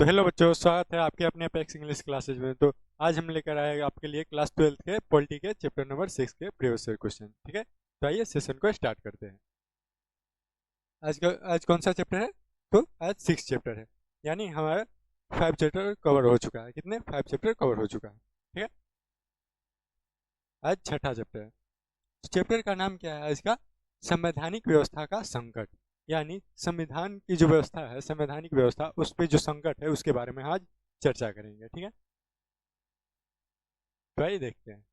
तो हेलो बच्चों, स्वागत है आपके अपने अपेक्स इंग्लिश क्लासेज में। तो आज हम लेकर आए आपके लिए क्लास 12 के पॉलिटी के चैप्टर नंबर 6 के प्रीवियस ईयर क्वेश्चन। ठीक है, तो आइए सेशन को स्टार्ट करते हैं। आज कौन सा चैप्टर है? तो आज 6 चैप्टर है, यानी हमारा 5 चैप्टर कवर हो चुका है। कितने? 5 चैप्टर कवर हो चुका है। ठीक है, आज छठा चैप्टर है। चैप्टर का नाम क्या है आज का? संवैधानिक व्यवस्था का संकट। यानी संविधान की जो व्यवस्था है, संवैधानिक व्यवस्था, उस पर जो संकट है उसके बारे में आज चर्चा करेंगे। ठीक है, तो आइए देखते हैं।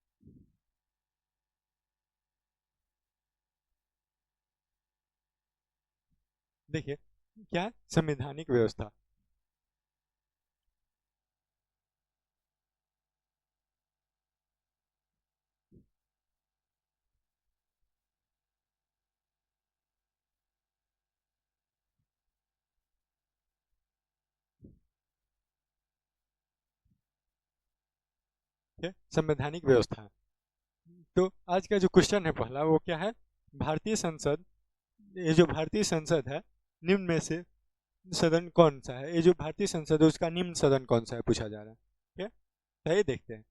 देखिए, क्या है संवैधानिक व्यवस्था? ठीक है, संवैधानिक व्यवस्था। तो आज का जो क्वेश्चन है पहला, वो क्या है? भारतीय संसद, ये जो भारतीय संसद है, निम्न में से सदन कौन सा है? ये जो भारतीय संसद है उसका निम्न सदन कौन सा है, पूछा जा रहा है। ठीक है, तो ये देखते हैं।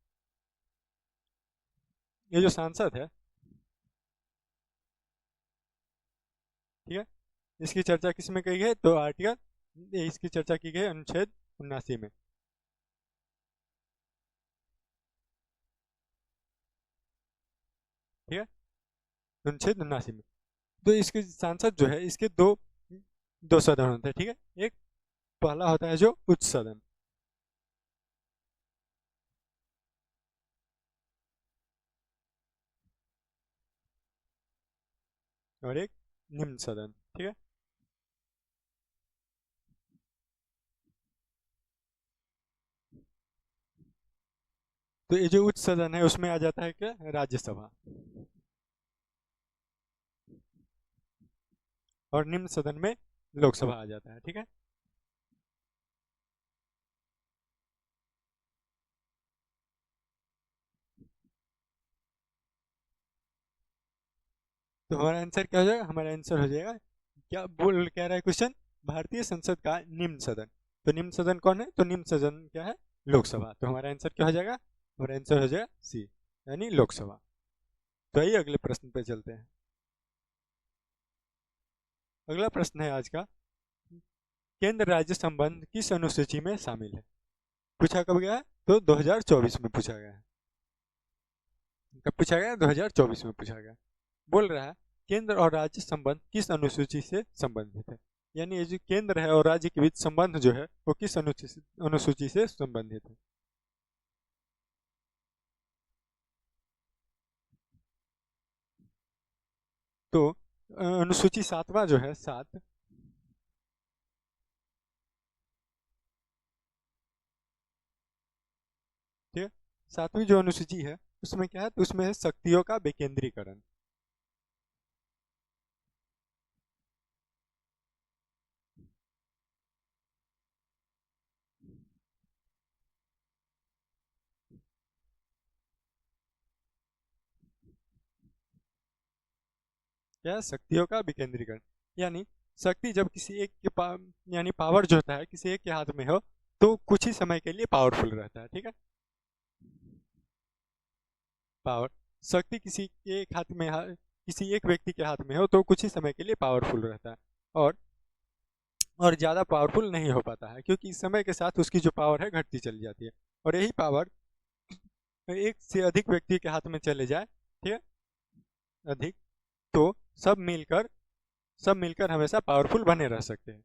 ये जो सांसद है, ठीक है, इसकी चर्चा किस में की गई है? तो आर्टिकल, इसकी चर्चा की गई है अनुच्छेद 79 में। ठीक है, अनुच्छेद 79 में। तो इसके सांसद जो है, इसके दो दो सदन होते हैं। ठीक है, एक पहला होता है जो उच्च सदन, और एक निम्न सदन। ठीक है, तो ये जो उच्च सदन है उसमें आ जाता है क्या? राज्यसभा। और निम्न सदन में लोकसभा आ जाता है। ठीक है, तो हमारा आंसर क्या हो जाएगा? हमारा आंसर हो जाएगा, क्या बोल कह रहा है क्वेश्चन? भारतीय संसद का निम्न सदन। तो निम्न सदन कौन है? तो निम्न सदन क्या है? लोकसभा। तो हमारा आंसर क्या हो जाएगा? हमारा आंसर हो जाएगा सी, यानी लोकसभा। तो आइए अगले प्रश्न पे चलते हैं। अगला प्रश्न है आज का, केंद्र राज्य संबंध किस अनुसूची में शामिल है? पूछा कब गया है? तो 2024 में पूछा गया है। कब पूछा गया? 2024 में पूछा गया। बोल रहा है केंद्र और राज्य संबंध किस अनुसूची से संबंधित है। यानी ये जो केंद्र है और राज्य के बीच संबंध जो है वो किस अनुसूची से संबंधित है? तो अनुसूची सातवां जो है, सात, ठीक है, सातवीं जो अनुसूची है उसमें क्या है? तो उसमें है शक्तियों का विकेंद्रीकरण। क्या है? शक्तियों का विकेंद्रीकरण। यानी शक्ति जब किसी एक के यानी पावर जो होता है किसी एक के हाथ में हो तो कुछ ही समय के लिए पावरफुल रहता है। ठीक है, पावर, शक्ति किसी के एक हाथ में किसी एक व्यक्ति के हाथ में हो तो कुछ ही समय के लिए पावरफुल रहता है, और और ज़्यादा पावरफुल नहीं हो पाता है, क्योंकि समय के साथ उसकी जो पावर है घटती चली जाती है। और यही पावर एक से अधिक व्यक्ति के हाथ में चले जाए, ठीक है, अधिक, तो सब मिलकर सब मिलकर हमेशा पावरफुल बने रह सकते हैं।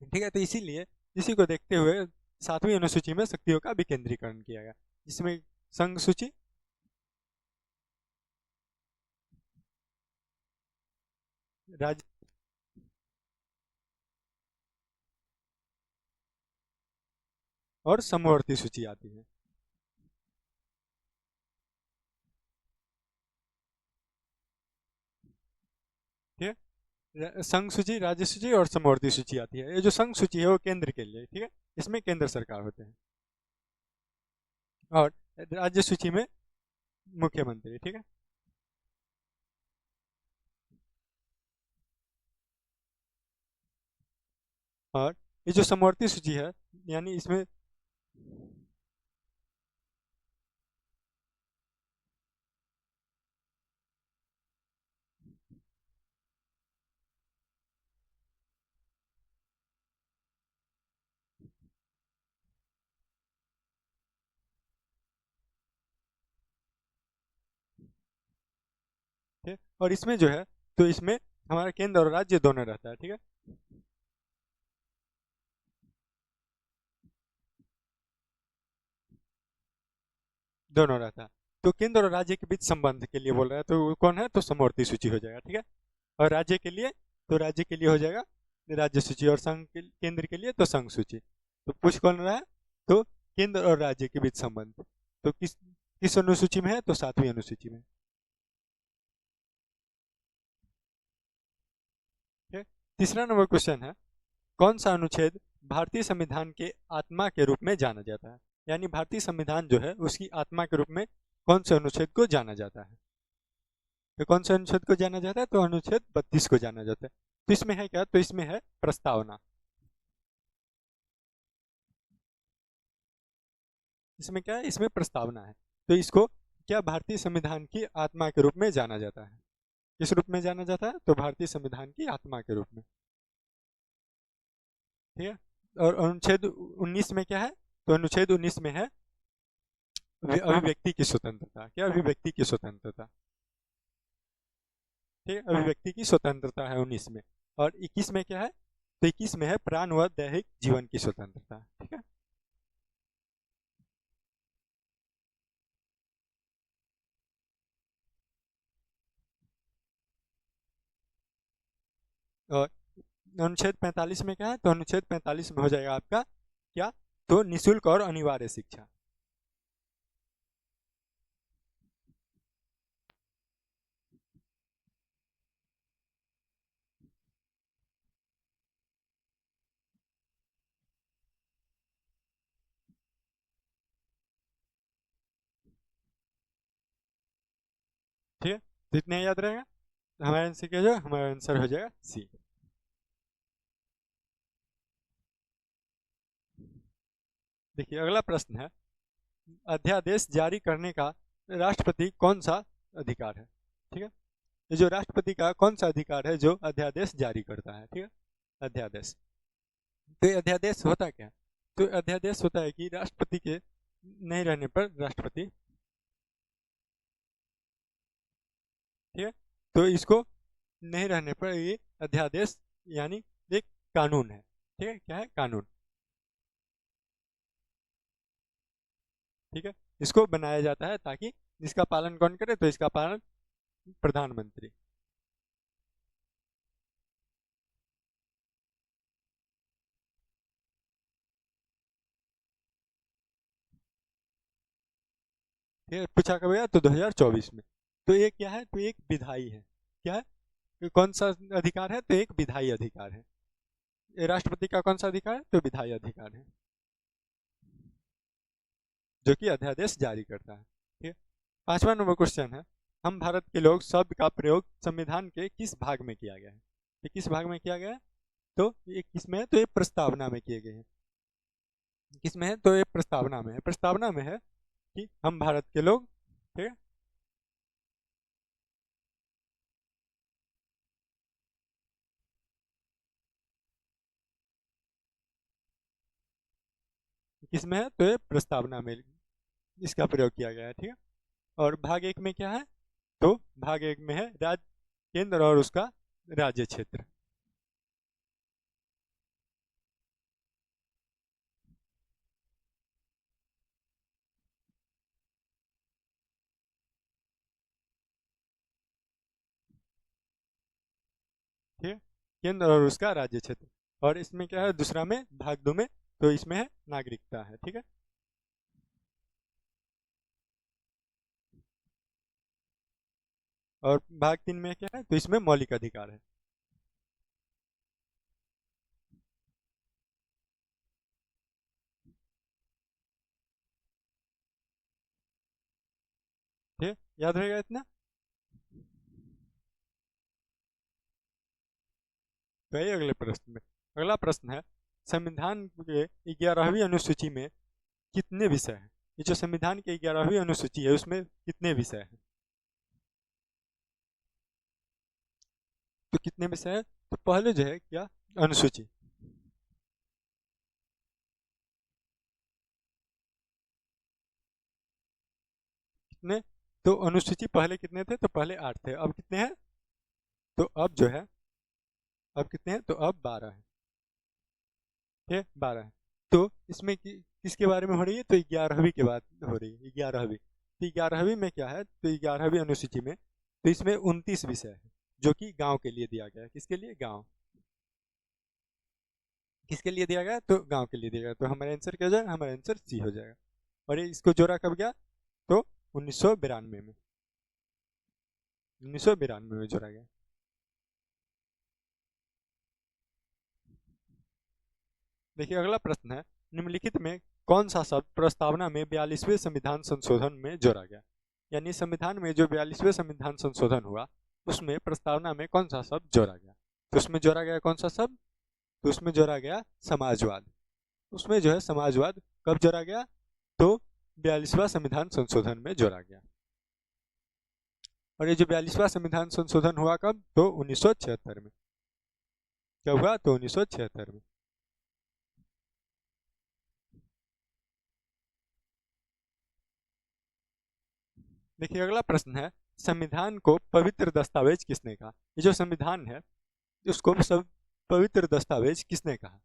ठीक है, तो इसीलिए इसी को देखते हुए सातवीं अनुसूची में शक्तियों का विकेंद्रीकरण किया गया, जिसमें संघ सूची राज्य, और समवर्ती सूची आती है। ठीक है, संघ सूची, राज्य सूची और समवर्ती सूची आती है। ये जो संघ सूची है वो केंद्र के लिए, ठीक है, इसमें केंद्र सरकार होते हैं, और राज्य सूची में मुख्यमंत्री। ठीक है, और ये जो समवर्ती सूची है, यानी इसमें ठीक है, और इसमें जो है, तो इसमें हमारा केंद्र और राज्य दोनों रहता है, ठीक है। दोनों रहता है। तो केंद्र और राज्य के बीच संबंध के लिए बोल रहा है, तो वो कौन है, तो समवर्ती सूची हो जाएगा, ठीक है। और राज्य के लिए, तो राज्य के लिए हो जाएगा राज्य सूची, और संघ के केंद्र के लिए तो संघ सूची। तो पूछ कौन रहा है, तो केंद्र और राज्य के बीच संबंध, तो किस किस अनुसूची में है, तो 7वीं अनुसूची में, ठीक है। तीसरा नंबर क्वेश्चन है, कौन सा अनुच्छेद भारतीय संविधान के आत्मा के रूप में जाना जाता है, यानी भारतीय संविधान जो है उसकी आत्मा के रूप में कौन से अनुच्छेद को जाना जाता है। तो कौन से अनुच्छेद को जाना जाता है, तो अनुच्छेद 32 को जाना जाता है। तो इसमें है क्या, तो इसमें है प्रस्तावना। इसमें क्या है, इसमें प्रस्तावना है। तो इसको क्या भारतीय संविधान की आत्मा के रूप में जाना जाता है। किस रूप में जाना जाता है, तो भारतीय संविधान की आत्मा के रूप में, ठीक है। और अनुच्छेद 19 में क्या है, तो अनुच्छेद 19 में है अभिव्यक्ति की स्वतंत्रता। क्या, अभिव्यक्ति की स्वतंत्रता, ठीक है, अभिव्यक्ति की स्वतंत्रता है 19 में। और 21 में क्या है, तो 21 में है प्राण व दैहिक जीवन की स्वतंत्रता, ठीक है। और अनुच्छेद 45 में क्या है, तो अनुच्छेद 45 में हो जाएगा आपका क्या, तो निशुल्क और अनिवार्य शिक्षा। ठीक है, तो इतना याद रहेगा, तो हमारा आंसर क्या हो जाएगा, हमारा आंसर हो जाएगा सी। देखिए अगला प्रश्न है, अध्यादेश जारी करने का राष्ट्रपति कौन सा अधिकार है, ठीक है। ये जो राष्ट्रपति का कौन सा अधिकार है जो अध्यादेश जारी करता है, ठीक है। अध्यादेश, तो ये अध्यादेश होता क्या है, तो अध्यादेश होता है कि राष्ट्रपति के नहीं रहने पर राष्ट्रपति, ठीक है, तो इसको नहीं रहने पर ये अध्यादेश यानी एक कानून है, ठीक है, क्या है, कानून, ठीक है। इसको बनाया जाता है ताकि इसका पालन कौन करे, तो इसका पालन प्रधानमंत्री। ठीक है, पूछा कब गया, तो 2024 में। तो ये क्या है, तो एक विधायी है, क्या है, ये कौन सा अधिकार है, तो एक विधायी अधिकार है। ये राष्ट्रपति का कौन सा अधिकार है, तो विधायी अधिकार है, जो कि अध्यादेश जारी करता है, ठीक है। 5वां नंबर क्वेश्चन है, हम भारत के लोग शब्द का प्रयोग संविधान के किस भाग में किया गया है, ये किस भाग में किया गया है, तो ये किसमें है, तो ये प्रस्तावना में किए गए हैं। किसमें है, तो ये प्रस्तावना में है। प्रस्तावना में है कि हम भारत के लोग, ठीक है, किसमें है, तो ये प्रस्तावना में इसका प्रयोग किया गया है, ठीक है। और भाग एक में क्या है, तो भाग एक में है राज्य, केंद्र और उसका राज्य क्षेत्र, ठीक है, केंद्र और उसका राज्य क्षेत्र। और इसमें क्या है, दूसरा में भाग दो में, तो इसमें है नागरिकता है, ठीक है। और भाग 3 में क्या है, तो इसमें मौलिक अधिकार है, ठीक है, याद रहेगा इतना। तो ये अगले प्रश्न में, अगला प्रश्न है, संविधान के 11वीं अनुसूची में कितने विषय हैं? ये जो संविधान की 11वीं अनुसूची है उसमें कितने विषय हैं? तो कितने विषय हैं? तो पहले जो है क्या, अनुसूची, कितने? तो अनुसूची पहले कितने थे? तो पहले 8 थे, अब कितने हैं? तो अब जो है, अब कितने हैं? तो अब 12 है। ठीक है, 12 है। तो इसमें किसके बारे में हो रही है? तो 11वीं के बात हो रही है, 11वीं। तो 11वीं में क्या है? तो 11वीं अनुसूची में तो इसमें 29 विषय है जो कि गांव के लिए दिया गया है। किसके लिए? गांव। किसके लिए दिया गया? तो गांव के लिए दिया गया। तो हमारा आंसर क्या हो जाएगा? हमारा आंसर सी हो जाएगा। और ये इसको जोड़ा कब गया? तो 1992 में, 1992 में जोड़ा गया। देखिए अगला प्रश्न है, निम्नलिखित में कौन सा शब्द प्रस्तावना में 42वें संविधान संशोधन में जोड़ा गया? यानी संविधान में जो 42वें संविधान संशोधन हुआ उसमें प्रस्तावना में कौन सा शब्द जोड़ा गया? तो उसमें जोड़ा गया कौन सा शब्द? तो उसमें जोड़ा गया समाजवाद। उसमें जो है समाजवाद कब जोड़ा गया? तो 42वां संविधान संशोधन में जोड़ा गया। और ये जो 42वां संविधान संशोधन हुआ कब? तो 1976 में। क्या हुआ? तो 1976 में। देखिए अगला प्रश्न है, संविधान को पवित्र दस्तावेज किसने कहा? ये जो संविधान है उसको सब पवित्र दस्तावेज किसने कहा?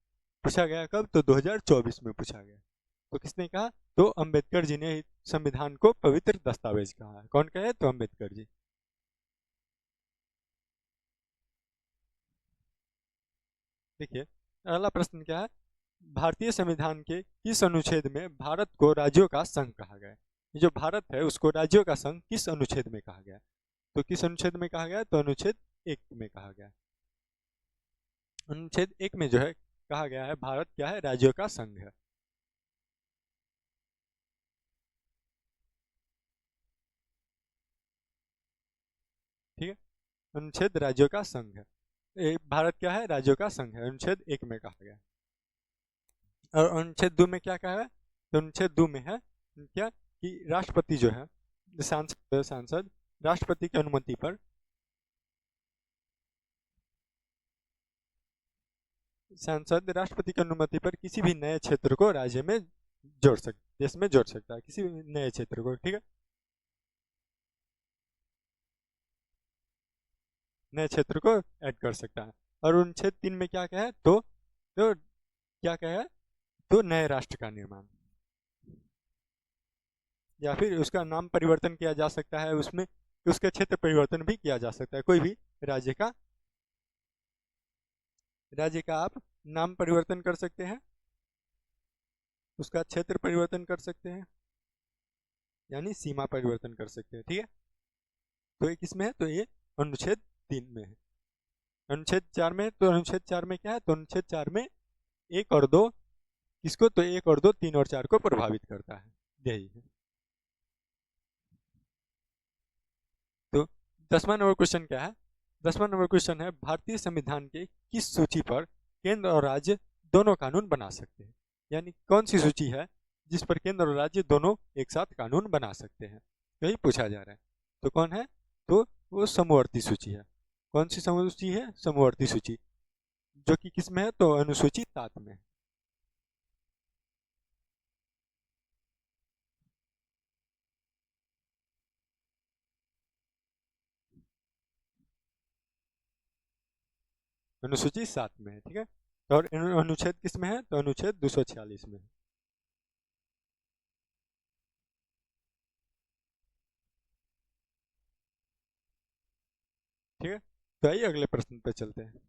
पूछा गया कब? तो 2024 में पूछा गया। तो किसने कहा? तो अंबेडकर जी ने संविधान को पवित्र दस्तावेज कहा है। कौन कहे? तो अंबेडकर जी। देखिए अगला प्रश्न क्या है, भारतीय संविधान के किस अनुच्छेद में भारत को राज्यों का संघ कहा गया है? ये जो भारत है उसको राज्यों का संघ किस अनुच्छेद में कहा गया है? तो किस अनुच्छेद में कहा गया है? तो अनुच्छेद 1 में कहा गया है। अनुच्छेद 1 में जो है कहा गया है भारत क्या है? राज्यों का संघ है। ठीक है, अनुच्छेद राज्यों का संघ है। भारत क्या है? राज्यों का संघ है, अनुच्छेद 1 में कहा गया है। और अनुच्छेद 2 में क्या कहा है? तो अनुच्छेद 2 में है क्या कि राष्ट्रपति जो है, सांसद राष्ट्रपति की अनुमति पर सांसद राष्ट्रपति की अनुमति पर किसी भी नए क्षेत्र को राज्य में जोड़ सकता, देश में जोड़ सकता है, किसी भी नए क्षेत्र को। ठीक है, नए क्षेत्र को ऐड कर सकता है। और अनुच्छेद 3 में क्या क्या है? तो क्या क्या है? तो नए राष्ट्र का निर्माण, या फिर उसका नाम परिवर्तन किया जा सकता है, उसमें उसका क्षेत्र परिवर्तन भी किया जा सकता है। कोई भी राज्य का आप नाम परिवर्तन कर सकते हैं, उसका क्षेत्र परिवर्तन कर सकते हैं, यानी सीमा परिवर्तन कर सकते हैं। ठीक है, तो ये किसमें है? तो ये अनुच्छेद 3 में है। अनुच्छेद 4 में, तो अनुच्छेद 4 में क्या है? तो अनुच्छेद 4 में 1 और 2 किसको? तो 1 और 2 3 और 4 को प्रभावित करता है, यही है। तो 10वां नंबर क्वेश्चन क्या है? 10वां नंबर क्वेश्चन है, भारतीय संविधान के किस सूची पर केंद्र और राज्य दोनों कानून बना सकते हैं? यानी कौन सी सूची है जिस पर केंद्र और राज्य दोनों एक साथ कानून बना सकते हैं? यही पूछा जा रहा है। तो कौन है? तो वो समवर्ती सूची है। कौन सी समवर्ती है? समवर्ती सूची, जो कि किस में है? तो अनुसूची 7 में है। अनुसूची 7 में है। ठीक है, और अनुच्छेद किस में है? तो अनुच्छेद 246 में है। ठीक है, तो आइए अगले प्रश्न पे चलते हैं।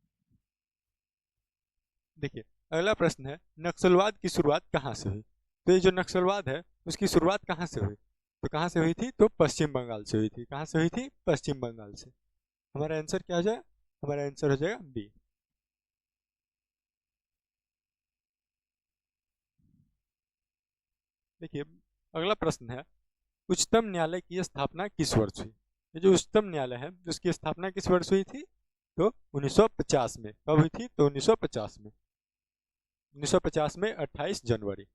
देखिए अगला प्रश्न है, नक्सलवाद की शुरुआत कहाँ से हुई? तो ये जो नक्सलवाद है उसकी शुरुआत कहाँ से हुई? तो कहाँ से हुई थी? तो पश्चिम बंगाल से हुई थी। कहाँ से हुई थी? पश्चिम बंगाल से। हमारा आंसर क्या हो जाएगा? हमारा आंसर हो जाएगा बी। देखिए अगला प्रश्न है, उच्चतम न्यायालय की स्थापना किस वर्ष हुई? ये जो उच्चतम न्यायालय है उसकी स्थापना किस वर्ष हुई थी? तो 1950 में। कब हुई थी? तो 1950 में। 1950 में 28 जनवरी।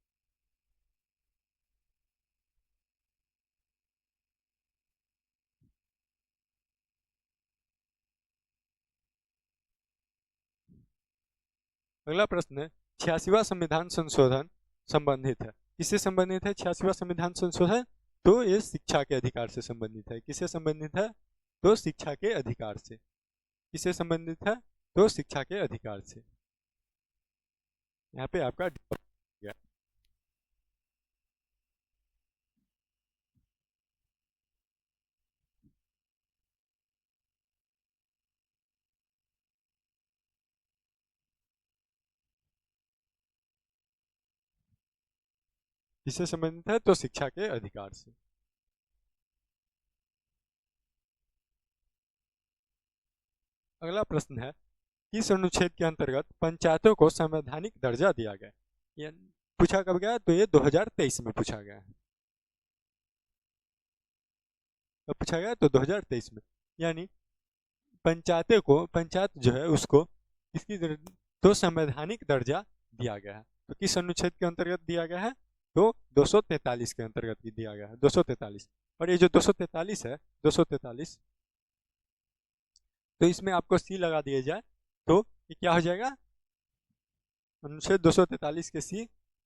अगला प्रश्न है 86वां संविधान संशोधन संबंधित है, किससे संबंधित है 86वां संविधान संशोधन? तो ये शिक्षा के अधिकार से संबंधित है। किससे संबंधित है? तो शिक्षा के अधिकार से। किससे संबंधित है? तो शिक्षा के अधिकार से। यहाँ पे आपका गया। किससे संबंधित है? तो शिक्षा के अधिकार से। अगला प्रश्न है किस अनुच्छेद के अंतर्गत पंचायतों को संवैधानिक दर्जा दिया गया? ये पूछा कब गया? तो ये 2023 में पूछा गया है। कब पूछा गया? तो 2023 में। यानी पंचायत जो है उसको इसकी तो संवैधानिक दर्जा दिया गया है। तो किस अनुच्छेद के अंतर्गत दिया गया है? तो 243 के अंतर्गत दिया गया है, 243। और ये जो 243 है, 243, तो इसमें आपको सी लगा दिया जाए तो ये क्या हो जाएगा? अनुच्छेद 243 के सी,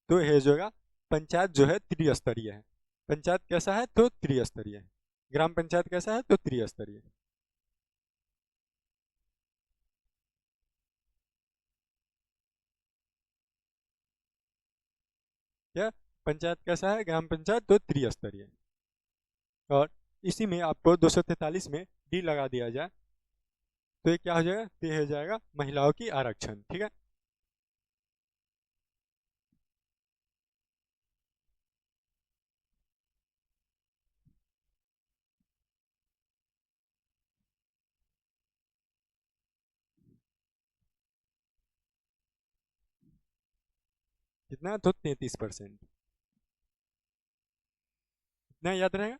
तो ये जो है पंचायत जो है त्रिस्तरीय है। पंचायत कैसा है? तो त्रिस्तरीय है। ग्राम पंचायत कैसा है? तो त्रिस्तरीय। क्या पंचायत कैसा है? ग्राम पंचायत तो त्रिस्तरीय। और इसी में आपको 243 में डी लगा दिया जाए तो ये क्या हो जाएगा? तो ये हो जाएगा महिलाओं की आरक्षण। ठीक है। कितना? तो 33%। इतना याद रहेगा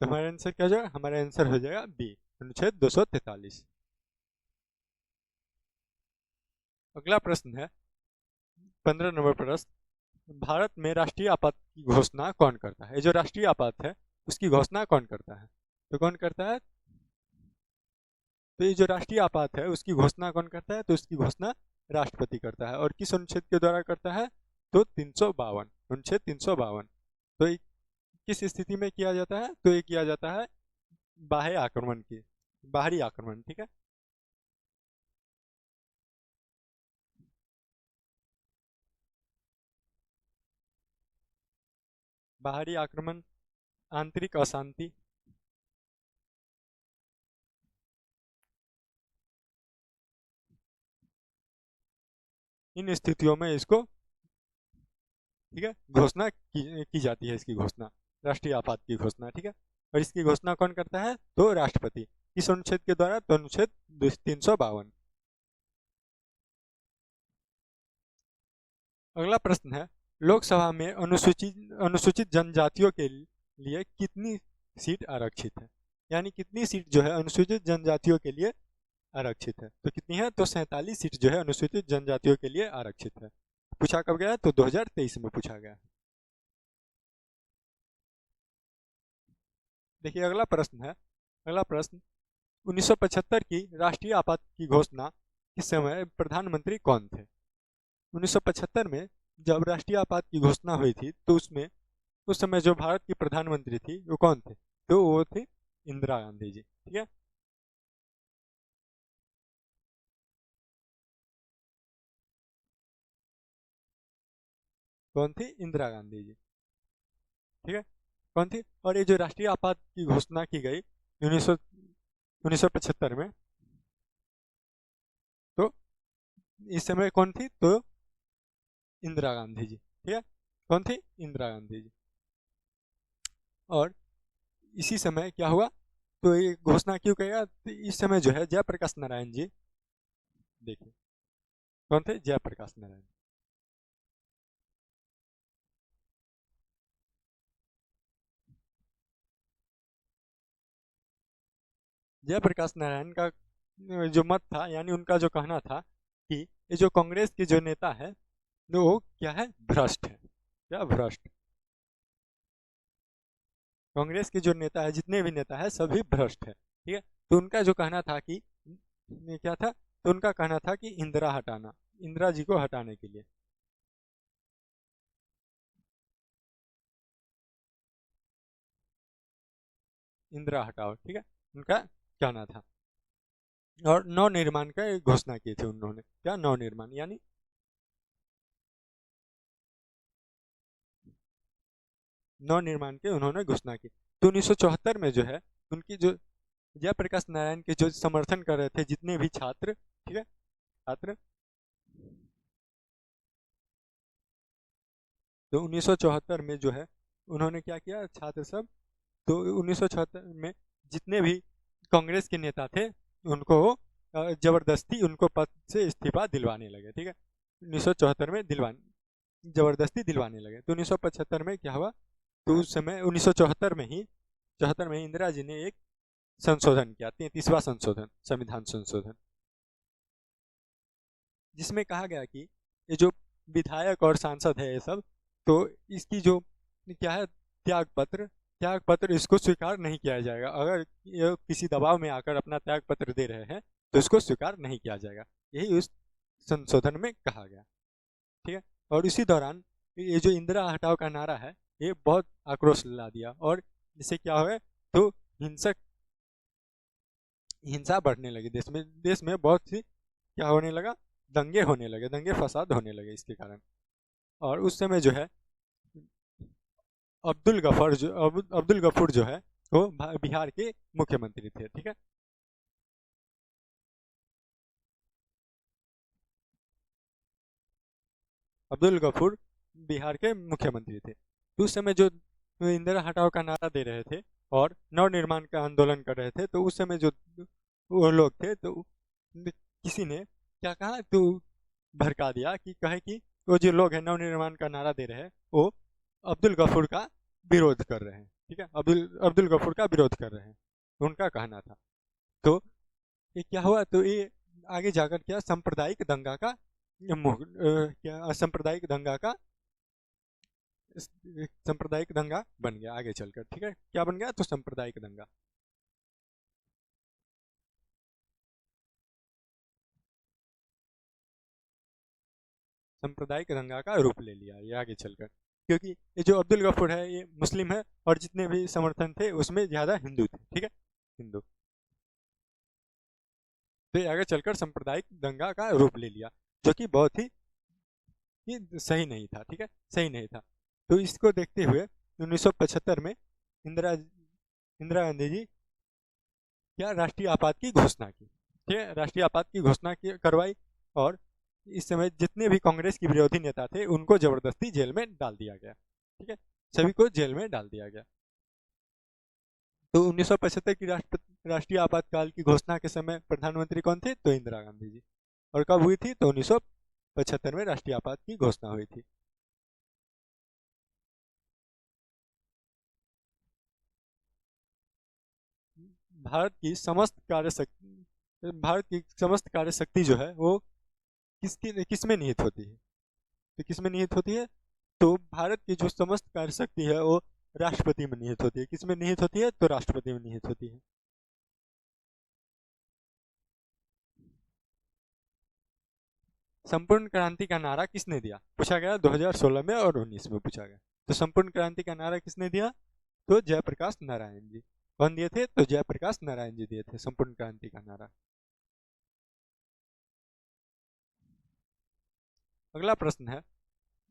तो हमारा आंसर क्या हो जाएगा? हमारा आंसर हो जाएगा बी, अनुच्छेद 243। अगला प्रश्न है 15 नंबर प्रश्न, भारत में राष्ट्रीय आपात की घोषणा कौन करता है? ये जो राष्ट्रीय आपात है उसकी घोषणा कौन करता है? तो कौन करता है? तो ये जो राष्ट्रीय आपात है उसकी घोषणा कौन करता है? तो उसकी घोषणा राष्ट्रपति करता है। और किस अनुच्छेद के द्वारा करता है? तो 352, अनुच्छेद 352। तो ये किस स्थिति में किया जाता है? तो ये किया जाता है बाह्य आक्रमण की, बाहरी आक्रमण। ठीक है। बाहरी आक्रमण, आंतरिक अशांति, इन स्थितियों में इसको, ठीक है, घोषणा की जाती है। इसकी घोषणा, राष्ट्रीय आपात की घोषणा। ठीक है। और इसकी घोषणा कौन करता है? तो राष्ट्रपति। इस अनुच्छेद के द्वारा, तो अनुच्छेद 352। अगला प्रश्न है लोकसभा में अनुसूचित अनुसूचित जनजातियों के लिए कितनी सीट आरक्षित है? यानी कितनी सीट जो है अनुसूचित जनजातियों के लिए आरक्षित है? तो कितनी है? तो 47 सीट जो है अनुसूचित जनजातियों के लिए आरक्षित है। पूछा कब गया? तो 2023 में पूछा गया। देखिए अगला प्रश्न है, अगला प्रश्न 1975 की राष्ट्रीय आपात की घोषणा किस समय प्रधानमंत्री कौन थे? 1975 में जब राष्ट्रीय आपात की घोषणा हुई थी तो उसमें उस समय जो भारत की प्रधानमंत्री थी वो कौन थे? तो वो थी इंदिरा गांधी जी। ठीक है। कौन थी? इंदिरा गांधी जी। ठीक है। कौन थी? और ये जो राष्ट्रीय आपात की घोषणा की गई 1975 में, तो इस समय कौन थी? तो इंदिरा गांधी जी। ठीक है। कौन थी? इंदिरा गांधी जी। और इसी समय क्या हुआ? तो ये घोषणा क्यों कहेगा? तो इस समय जो है जयप्रकाश नारायण जी, देखिए कौन थे? जयप्रकाश नारायण। जयप्रकाश नारायण का जो मत था, यानी उनका जो कहना था कि ये जो कांग्रेस के जो नेता है तो वो क्या है, भ्रष्ट है। क्या भ्रष्ट। कांग्रेस के जो नेता है, जितने भी नेता है, सभी भ्रष्ट है, ठीक है। तो उनका जो कहना था कि ये क्या था, तो उनका कहना था कि इंदिरा हटाना, इंदिरा जी को हटाने के लिए। इंदिरा हटाओ, ठीक है, उनका कहना था। और नव निर्माण का एक घोषणा की थी उन्होंने। क्या नव निर्माण, यानी नव निर्माण के उन्होंने घोषणा की। तो 1974 में जो है, उनकी जो जयप्रकाश नारायण के जो समर्थन कर रहे थे जितने भी छात्र, ठीक है, छात्र, तो 1974 में जो है उन्होंने क्या किया, छात्र सब, तो 1974 में जितने भी कांग्रेस के नेता थे उनको वो जबरदस्ती उनको पद से इस्तीफा दिलवाने लगे, ठीक है। 1974 में दिलवाने, जबरदस्ती दिलवाने लगे। तो 1975 में क्या हुआ, तो उस समय 1974 में ही, 74 में इंदिरा जी ने एक संशोधन किया, 33वां संशोधन, संविधान संशोधन, जिसमें कहा गया कि ये जो विधायक और सांसद है ये सब, तो इसकी जो क्या है, त्याग पत्र इसको स्वीकार नहीं किया जाएगा। अगर ये किसी दबाव में आकर अपना त्याग पत्र दे रहे हैं तो इसको स्वीकार नहीं किया जाएगा। यही उस संशोधन में कहा गया, ठीक है। और इसी दौरान ये जो इंदिरा हटाओ का नारा है, ये बहुत आक्रोश ला दिया, और इससे क्या हुआ, तो हिंसक हिंसा बढ़ने लगी देश में बहुत सी क्या होने लगा, दंगे होने लगे, दंगे फसाद होने लगे इसके कारण। और उस समय जो है अब्दुल गफूर जो है वो बिहार के मुख्यमंत्री थे, ठीक है। अब्दुल गफूर बिहार के मुख्यमंत्री थे। तो उस समय जो इंदिरा हटाओ का नारा दे रहे थे और नव निर्माण का आंदोलन कर रहे थे, तो उस समय जो वो लोग थे, तो किसी ने क्या कहा, तो भड़का दिया कि कहे कि वो जो लोग हैं नव निर्माण का नारा दे रहे हैं वो अब्दुल गफूर का विरोध कर रहे हैं, ठीक है, अब्दुल गफूर का विरोध कर रहे हैं, उनका कहना था। तो ये क्या हुआ, तो ये आगे जाकर क्या सांप्रदायिक दंगा का क्या सांप्रदायिक दंगा का सांप्रदायिक दंगा बन गया आगे चलकर, ठीक है। क्या बन गया, तो सांप्रदायिक दंगा, सांप्रदायिक दंगा का रूप ले लिया ये आगे चलकर, क्योंकि ये जो अब्दुल गफूर है ये मुस्लिम है, और जितने भी समर्थन थे उसमें ज्यादा हिंदू थे, ठीक है, हिंदू। तो ये आगे चलकर सांप्रदायिक दंगा का रूप ले लिया, जो कि बहुत ही ये सही नहीं था, ठीक है, सही नहीं था। तो इसको देखते हुए 1975 में इंदिरा इंदिरा गांधी जी क्या राष्ट्रीय आपात की घोषणा की, ठीक है, राष्ट्रीय आपात की घोषणा की करवाई। और इस समय जितने भी कांग्रेस के विरोधी नेता थे उनको जबरदस्ती जेल में डाल दिया गया, ठीक है, सभी को जेल में डाल दिया गया। तो 1975 की राष्ट्रीय आपातकाल की घोषणा के समय प्रधानमंत्री कौन थे, तो इंदिरा गांधी जी। और कब हुई थी, तो 1975 में राष्ट्रीय आपात की घोषणा हुई थी। भारत की समस्त कार्य शक्ति, भारत की समस्त कार्य शक्ति जो है वो किस में निहित होती है, तो किस में निहित होती है, तो भारत की जो समस्त कार्य शक्ति है वो राष्ट्रपति में निहित होती है। किस में निहित होती है, तो राष्ट्रपति में निहित होती है। संपूर्ण क्रांति का नारा किसने दिया, पूछा गया 2016 में और 19 में पूछा गया। तो संपूर्ण क्रांति का नारा किसने दिया, तो जयप्रकाश नारायण जी। कौन दिए थे, तो जयप्रकाश नारायण जी दिए थे संपूर्ण क्रांति का नारा। अगला प्रश्न है,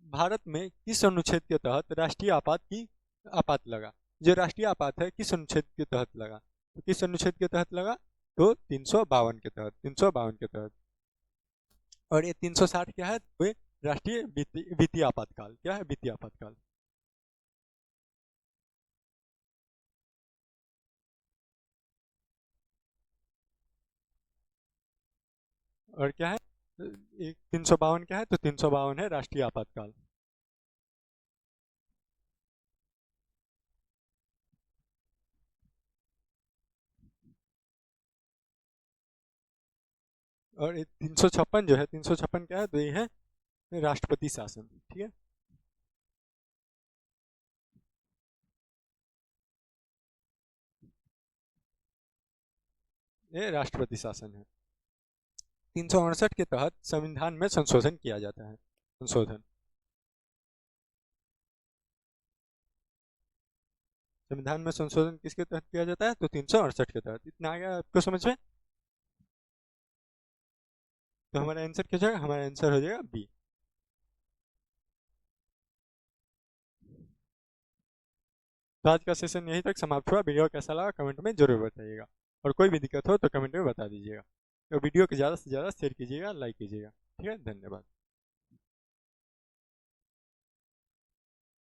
भारत में किस अनुच्छेद के तहत राष्ट्रीय आपात लगा। जो राष्ट्रीय आपात है किस अनुच्छेद के तहत लगा, तो किस अनुच्छेद के तहत लगा, तो 352 के तहत, 352 के तहत। और ये 360 क्या है, तो ये राष्ट्रीय वित्तीय आपातकाल, क्या है, वित्तीय आपातकाल। और क्या है, 352 क्या है, तो 352 है राष्ट्रीय आपातकाल। और 356 जो है, 356 क्या है, तो ये है राष्ट्रपति शासन। ठीक है, ये राष्ट्रपति शासन है। 368 के तहत संविधान में संशोधन किया जाता है। संशोधन, संविधान में संशोधन किसके तहत किया जाता है? तो 368 के तहत। इतना आ गया आपको समझ में? तो हमारा आंसर क्या जाएगा? हमारा आंसर हो जाएगा बी। तो आज का सेशन यहीं तक समाप्त हुआ। वीडियो कैसा लगा कमेंट में जरूर बताइएगा, और कोई भी दिक्कत हो तो कमेंट में बता दीजिएगा। तो वीडियो को ज़्यादा से ज़्यादा शेयर कीजिएगा, लाइक कीजिएगा। ठीक है, धन्यवाद।